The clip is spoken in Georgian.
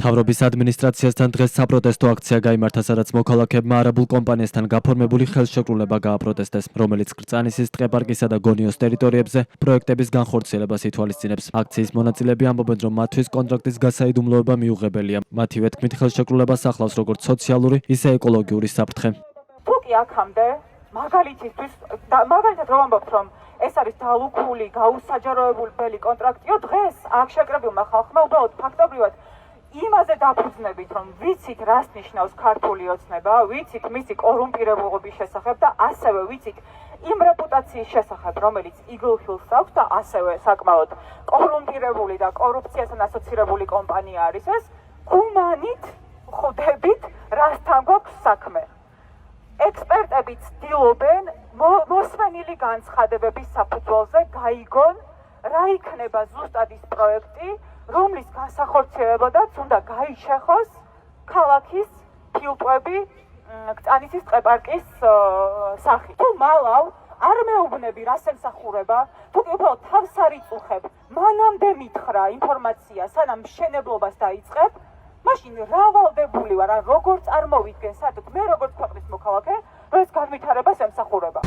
მთავრობის ადმინისტრაციასთან დღეს საპროტესტო აქცია გაიმართა, სადაც მოქალაქეებმა არაბულ კომპანიასთან გაფორმებული ხელშეკრულება გააპროტესტეს, რომელიც კრწანისის ტყეპარკისა და გონიოს ტერიტორიებზე პროექტების განხორციელებას ითვალისწინებს. აქციის მონაწილეები ამბობენ, რომ მათთვის კონტრაქტის გასაიდუმლოება მიუღებელია. მათივე თქმით, ხელშეკრულებას ახლავს როგორც სოციალური, ისე ეკოლოგიური საფრთხე. თუ კი აქამდე მაგალითისთვის რომ ამბობთ, რომ ეს არის დალუქული, გაუსაჯაროებელი კონტრაქტიო, დღეს აქ შეკრებილმა ხალხმა უბრალოდ ფაქტობრივად იმაზე დაფუძნებით, რომ ვიცით, რას ნიშნავს ქართული ოცნება, ვიცით მისი კორუმპირებულობის შესახებ და ასევე ვიცით იმ რეპუტაციის შესახებ, რომელიც Eagle Hills აქვს და ასევე საკმაოდ კორუმპირებული და კორუფციასთან ასოცირებული კომპანია არის ეს, გუმანით ხვდებით, რასთან გვაქვს საქმე. ექსპერტები ცდილობენ მოსვენილი განცხადებების საფუძველზე გაიგონ, რა იქნება ზუსტად ის პროექტი, რომლის განსახორციელებადაც უნდა გაიშეხოს ქალაქის ფილტვები კრწანისის ტყეპარკის სახით. თუ მალავ არ მეუბნები რას ემსახურება, თუ კი უბრალოდ თავს არ იწუხებ, მანამდე მითხრა ინფორმაცია, სანამ მშენებლობას დაიწყებ, მაშინ რა ვალდებული ვარ, როგორ წარმოვიდგენ საერთოდ მე როგორც ქვეყნის მოქალაქე, რომ ეს განვითარებას ემსახურება.